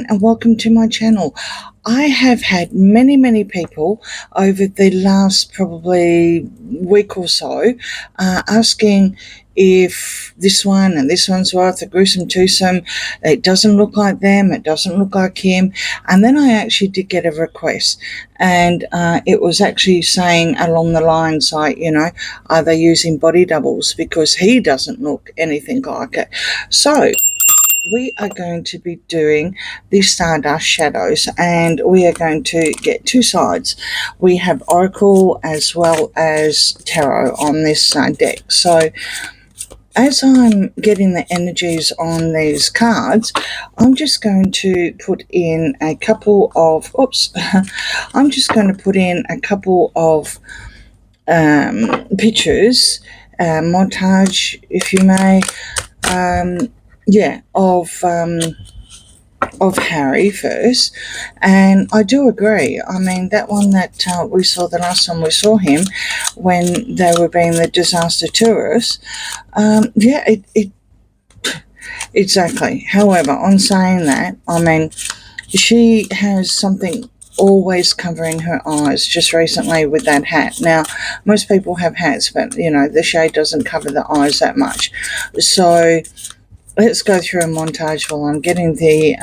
everyone, and welcome to my channel. I have had many people over the last probably week or so asking if this one and this one's worth a gruesome twosome. It doesn't look like them, it doesn't look like him. And then I actually did get a request, and it was actually saying along the lines like, are they using body doubles because he doesn't look anything like it. So we are going to be doing the Stardust Shadows, and we are going to get two sides. We have Oracle as well as Tarot on this deck. So as I'm getting the energies on these cards, I'm just going to put in a couple of, I'm just going to put in a couple of pictures, montage, if you may, of Harry first. And I do agree. I mean, that one that we saw the last time we saw him, when they were being the disaster tourists, exactly. However, on saying that, I mean, she has something always covering her eyes just recently with that hat. Now, most people have hats, but the shade doesn't cover the eyes that much. So let's go through a montage while I'm getting the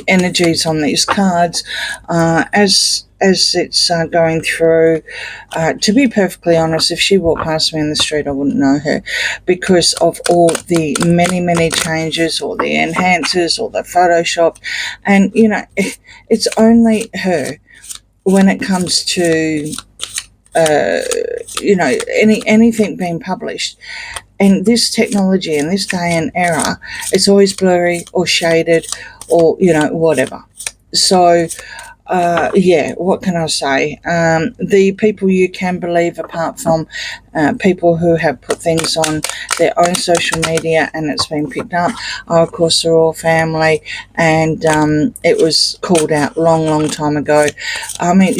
energies on these cards as it's going through. To be perfectly honest, if she walked past me in the street, I wouldn't know her because of all the many changes, or the enhancers, or the Photoshop. And it's only her when it comes to anything being published. And this technology in this day and era, it's always blurry or shaded or, whatever. So, what can I say? The people you can believe, apart from people who have put things on their own social media and it's been picked up, are of course the royal family, and it was called out long time ago. I mean,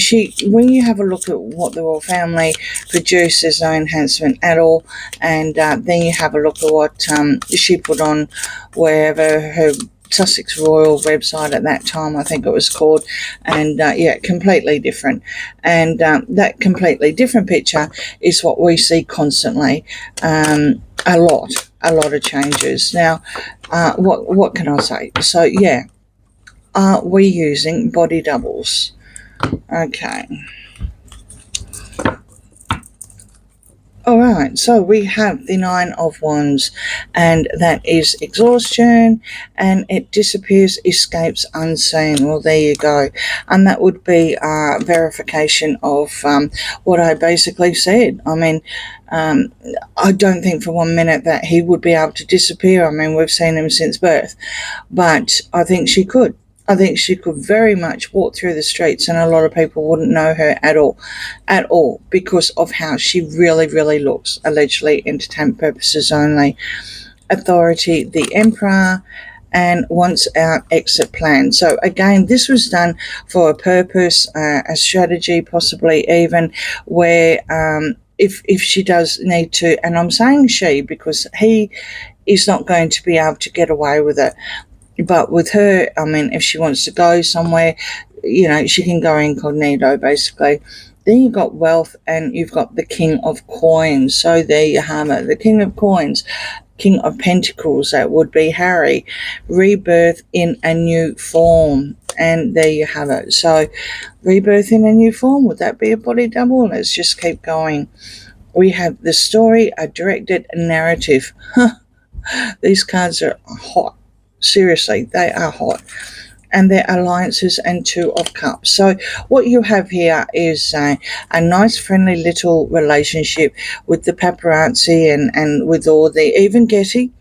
when you have a look at what the royal family produced, there's no enhancement at all. And then you have a look at what she put on wherever her Sussex Royal website at that time, I think it was called, and completely different. And that completely different picture is what we see constantly. A lot of changes. Now, what can I say? So are we using body doubles? Okay. All right, so we have the Nine of Wands, and that is exhaustion, and it disappears, escapes unseen. Well, there you go. And that would be verification of what I basically said. I mean, I don't think for 1 minute that he would be able to disappear. I mean, we've seen him since birth, but I think she could. I think she could very much walk through the streets and a lot of people wouldn't know her at all, because of how she really looks, allegedly entertainment purposes only. Authority, the Emperor, and wants out, exit plan. So again, this was done for a purpose, a strategy, possibly even, where if she does need to, and I'm saying she because he is not going to be able to get away with it. But with her, I mean, if she wants to go somewhere, she can go incognito, basically. Then you've got wealth, and you've got the King of Coins. So there you have it. The King of Coins, King of Pentacles, that would be Harry. Rebirth in a new form. And there you have it. So rebirth in a new form. Would that be a body double? Let's just keep going. We have the story, a directed narrative. These cards are hot. Seriously, they are hot. And their alliances and Two of Cups. So what you have here is a nice friendly little relationship with the paparazzi and with all the, even Getty,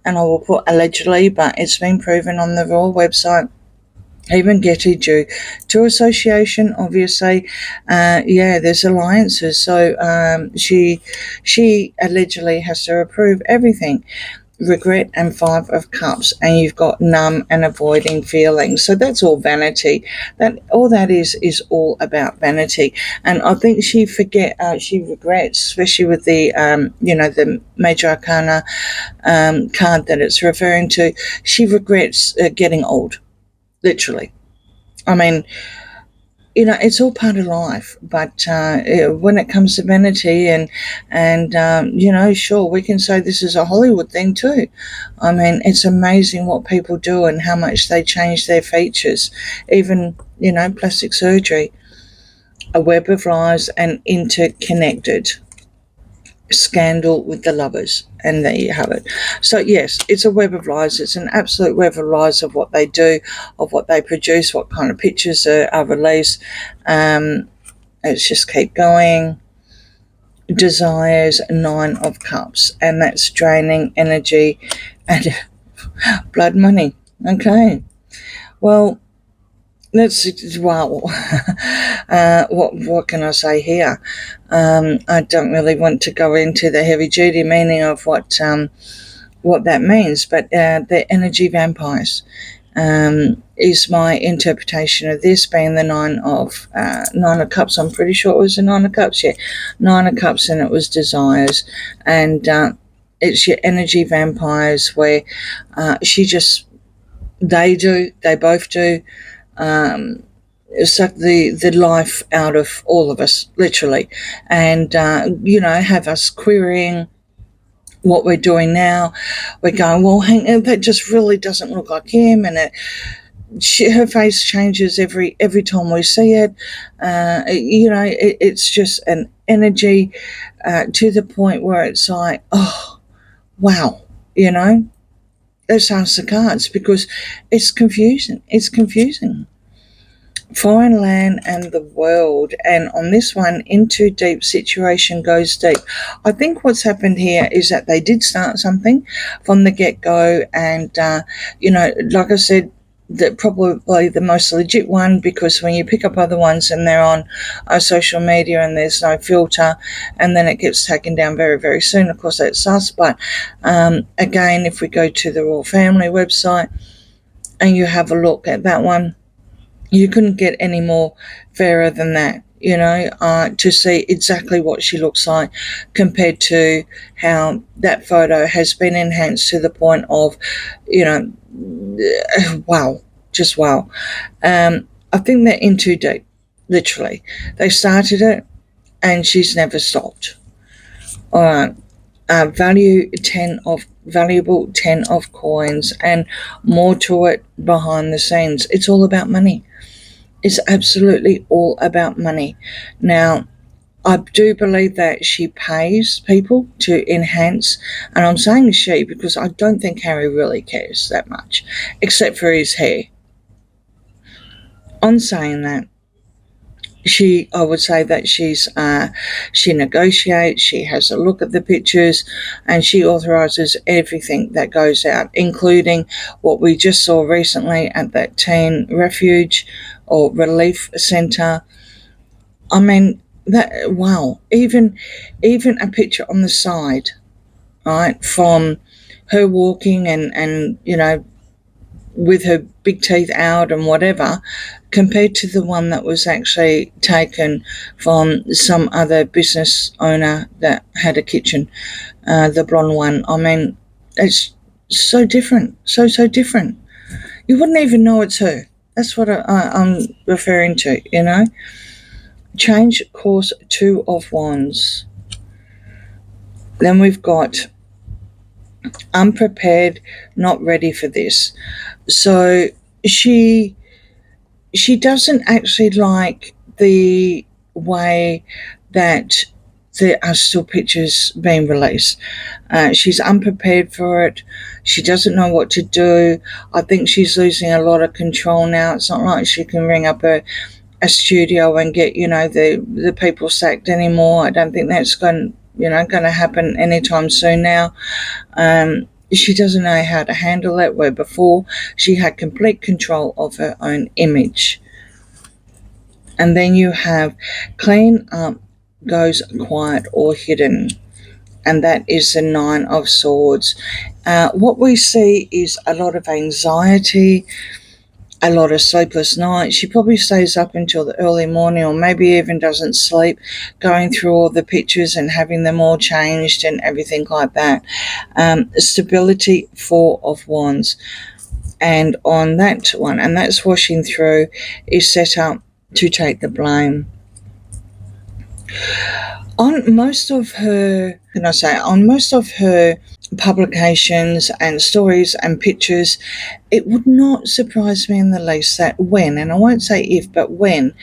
and I will put allegedly, but it's been proven on the royal website, even Getty, due to association, obviously. There's alliances. So she allegedly has to approve everything. regret and 5 of cups, and you've got numb and avoiding feelings. So that's all vanity. That all that is all about vanity. And I think she regrets, especially with the the major arcana card that it's referring to. She regrets getting old, literally. I mean, it's all part of life, but when it comes to vanity and sure, we can say this is a Hollywood thing too. I mean, it's amazing what people do and how much they change their features. Even, plastic surgery, a web of lies and interconnected scandal with the lovers, and there you have it. So yes, it's a web of lies. It's an absolute web of lies of what they do, of what they produce, what kind of pictures are released. Let's just keep going. Desires, 9 of cups, and that's draining energy and blood money. Okay, well, what can I say here? I don't really want to go into the heavy duty meaning of what that means, but the energy vampires is my interpretation of this, being the 9 of cups. I'm pretty sure it was the 9 of cups. Yeah, 9 of cups, and it was desires, and it's your energy vampires where they both do. Suck the life out of all of us, literally, and have us querying what we're doing now. We're going, well, that just really doesn't look like him, and her face changes every time we see it. It's just an energy to the point where it's like, oh, wow, let's ask the cards, because it's confusing. It's confusing. Foreign land and the world, and on this one, into deep, situation goes deep. I think what's happened here is that they did start something from the get-go, and like I said, probably the most legit one, because when you pick up other ones and they're on social media and there's no filter, and then it gets taken down very, very soon, of course that's us. But again, if we go to the Royal Family website and you have a look at that one, you couldn't get any more fairer than that, to see exactly what she looks like, compared to how that photo has been enhanced to the point of, wow, just wow. I think they're in too deep, literally. They started it and she's never stopped. All right. Valuable 10 of coins, and more to it behind the scenes. It's all about money. It's absolutely all about money. Now, I do believe that she pays people to enhance, and I'm saying she because I don't think Harry really cares that much, except for his hair. On saying that, I would say that she negotiates, she has a look at the pictures, and she authorises everything that goes out, including what we just saw recently at that teen refuge or relief centre. I mean, even a picture on the side, right, from her walking and with her big teeth out and whatever, compared to the one that was actually taken from some other business owner that had a kitchen, the blonde one. I mean, it's so different, so different. You wouldn't even know it's her. That's what I'm referring to, Change course, 2 of wands. Then we've got unprepared, not ready for this. So she doesn't actually like the way that there are still pictures being released. She's unprepared for it. She doesn't know what to do. I think she's losing a lot of control now. It's not like she can ring up a studio and get the people sacked anymore. I don't think that's going to happen anytime soon now. She doesn't know how to handle it, where before she had complete control of her own image. And then you have clean up goes quiet or hidden. and that is the Nine of Swords. What we see is a lot of anxiety, a lot of sleepless nights. She probably stays up until the early morning, or maybe even doesn't sleep, going through all the pictures and having them all changed and everything like that. Stability, Four of Wands. And on that one, and that's washing through, is set up to take the blame. On most of her, publications and stories and pictures, it would not surprise me in the least that when, and I won't say if, but when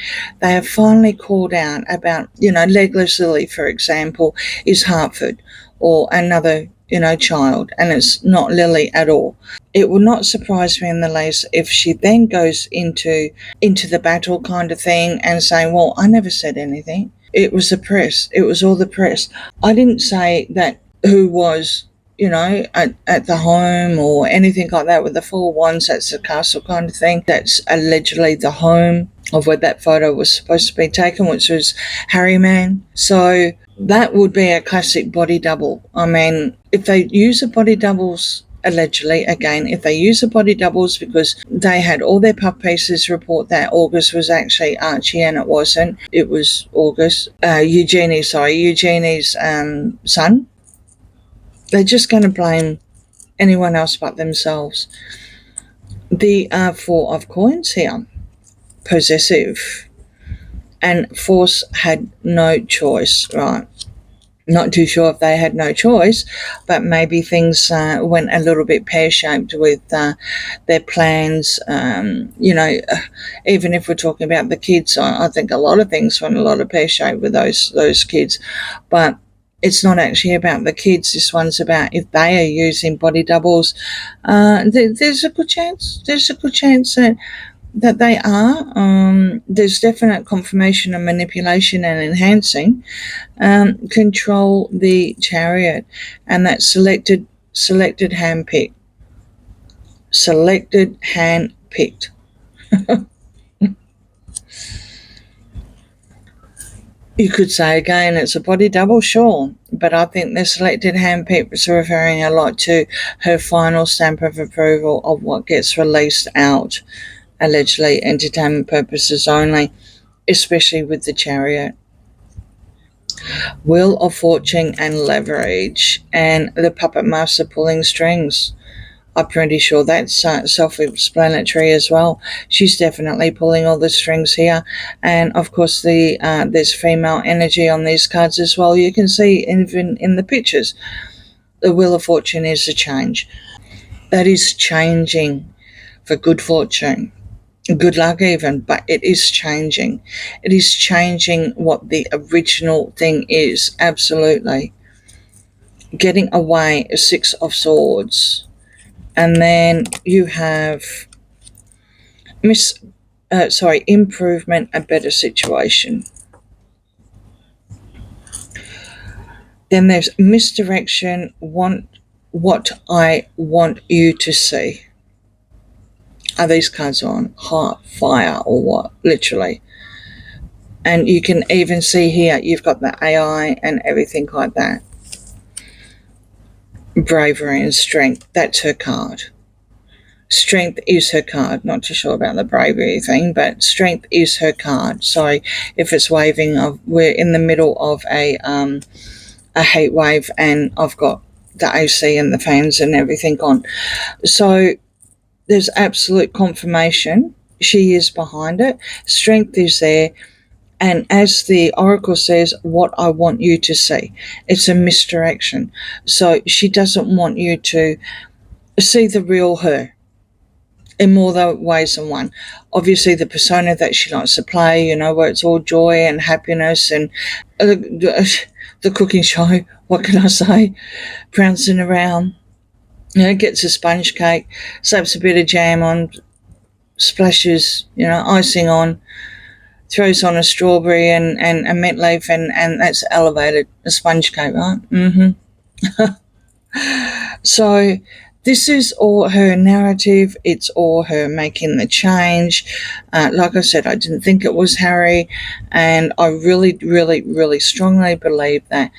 they have finally called out about, Legless Lily, for example, is Hartford or another, child, and it's not Lily at all. It would not surprise me in the least if she then goes into the battle kind of thing and saying, well, I never said anything. It was the press. It was all the press. I didn't say that who was, at the home or anything like that with the Four Wands. That's the castle kind of thing. That's allegedly the home of where that photo was supposed to be taken, which was Harry Meghan. So that would be a classic body double. I mean, if they use a body doubles, allegedly, again, if they use the body doubles because they had all their puff pieces report that August was actually Archie and it wasn't. It was Eugenie's son. They're just going to blame anyone else but themselves. The Four of Coins here, possessive, and Force had no choice, right? Not too sure if they had no choice, but maybe things went a little bit pear-shaped with their plans. Even if we're talking about the kids, I think a lot of things went a lot of pear-shaped with those kids. But it's not actually about the kids. This one's about if they are using body doubles. There's a good chance. That they are. There's definite confirmation and manipulation and enhancing. Control the Chariot, and that's selected hand-picked. Selected hand-picked. You could say again it's a body double, sure, but I think the selected hand-picked is referring a lot to her final stamp of approval of what gets released out. Allegedly entertainment purposes only, especially with the Chariot. Wheel of Fortune and leverage, and the puppet master pulling strings. I'm pretty sure that's self-explanatory as well. She's definitely pulling all the strings here, and of course there's female energy on these cards as well. You can see even in the pictures, the Wheel of Fortune is a change. That is changing for good fortune. Good luck even, but it is changing. It is changing what the original thing is, absolutely. Getting away, Six of Swords. And then you have improvement, a better situation. Then there's misdirection, what I want you to see. Are these cards on hot fire or what? Literally. And you can even see here, you've got the AI and everything like that. Bravery and strength, that's her card. Strength is her card. Not too sure about the bravery thing, but strength is her card. Sorry if it's waving. We're in the middle of a heat wave, and I've got the AC and the fans and everything on. So there's absolute confirmation. She is behind it. Strength is there. And as the oracle says, what I want you to see. It's a misdirection. So she doesn't want you to see the real her in more ways than one. Obviously, the persona that she likes to play, where it's all joy and happiness and the cooking show, what can I say? Prancing around. Gets a sponge cake, slaps a bit of jam on, splashes, icing on, throws on a strawberry and a mint leaf, and that's elevated, a sponge cake, right? So this is all her narrative. It's all her making the change. Like I said, I didn't think it was Harry, and I really, really, really strongly believe that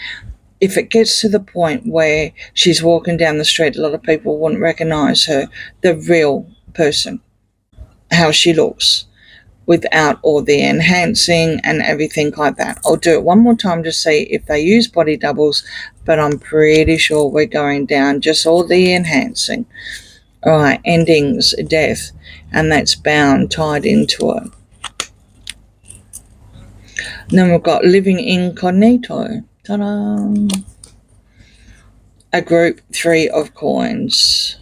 if it gets to the point where she's walking down the street, a lot of people wouldn't recognise her, the real person, how she looks, without all the enhancing and everything like that. I'll do it one more time to see if they use body doubles, but I'm pretty sure we're going down just all the enhancing. All right, endings, death, and that's bound, tied into it. And then we've got living incognito. Ta-da! A group, 3 of coins.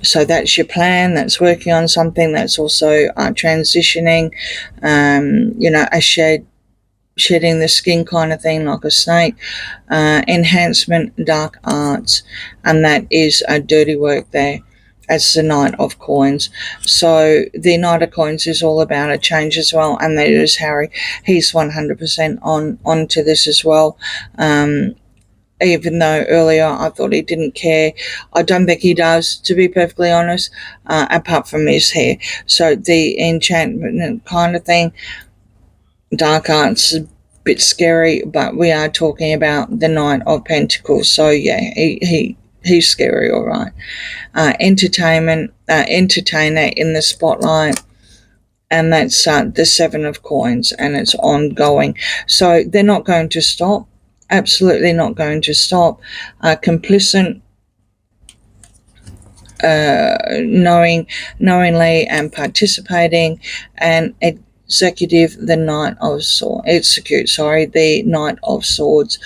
So that's your plan, that's working on something, that's also transitioning, a shedding the skin kind of thing, like a snake, enhancement, dark arts, and that is a dirty work there. That's the Knight of Coins. So the Knight of Coins is all about a change as well, and that is Harry. He's 100% on to this as well. Even though earlier I thought he didn't care. I don't think he does, to be perfectly honest, apart from his hair. So the enchantment kind of thing, dark arts, a bit scary, but we are talking about the Knight of Pentacles. So yeah, he's scary, all right. Entertainer in the spotlight, and that's the 7 of coins, and it's ongoing. So they're not going to stop. Absolutely not going to stop. Complicit, knowingly and participating, and execute the Knight of Swords.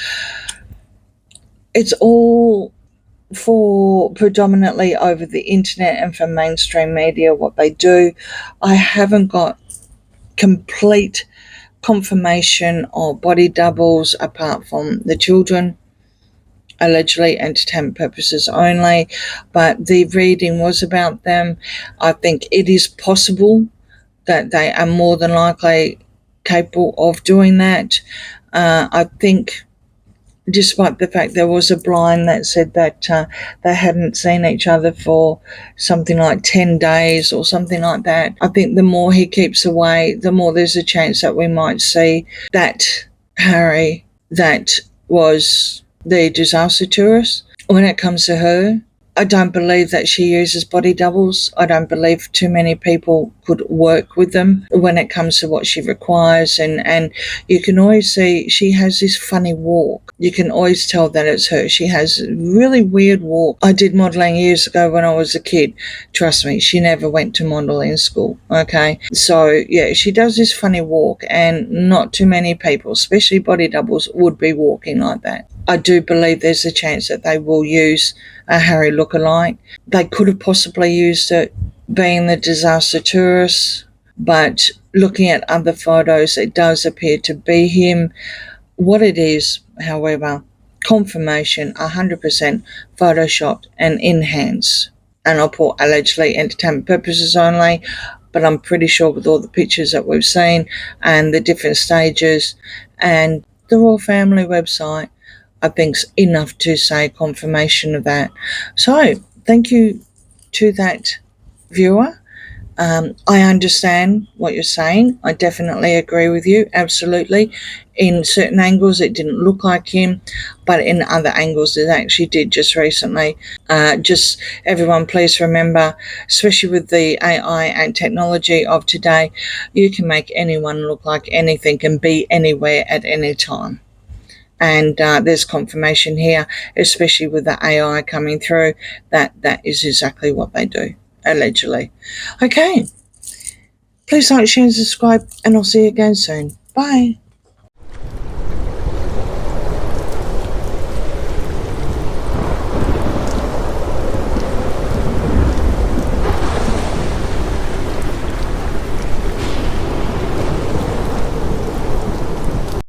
It's all for predominantly over the internet and for mainstream media, what they do. I haven't got complete confirmation of body doubles apart from the children, allegedly entertainment purposes only, but the reading was about them. I think it is possible that they are more than likely capable of doing that. I think, despite the fact there was a blind that said that they hadn't seen each other for something like 10 days or something like that. I think the more he keeps away, the more there's a chance that we might see that Harry that was the disaster tourist. When it comes to her, I don't believe that she uses body doubles. I don't believe too many people could work with them when it comes to what she requires. And you can always see she has this funny walk. You can always tell that it's her. She has a really weird walk. I did modelling years ago when I was a kid. Trust me, she never went to modelling school, okay? So, yeah, she does this funny walk, and not too many people, especially body doubles, would be walking like that. I do believe there's a chance that they will use a Harry lookalike. They could have possibly used it being the disaster tourist, but looking at other photos, it does appear to be him. What it is, however, confirmation, 100% photoshopped and enhanced. And I'll put allegedly entertainment purposes only, but I'm pretty sure with all the pictures that we've seen and the different stages and the royal family website, I think's enough to say confirmation of that. So thank you to that viewer. I understand what you're saying. I definitely agree with you. Absolutely. In certain angles, it didn't look like him, but in other angles, it actually did just recently. Just everyone, please remember, especially with the AI and technology of today, you can make anyone look like anything and be anywhere at any time. And there's confirmation here, especially with the AI coming through, that is exactly what they do, allegedly. Okay. Please like, share, and subscribe, and I'll see you again soon. Bye.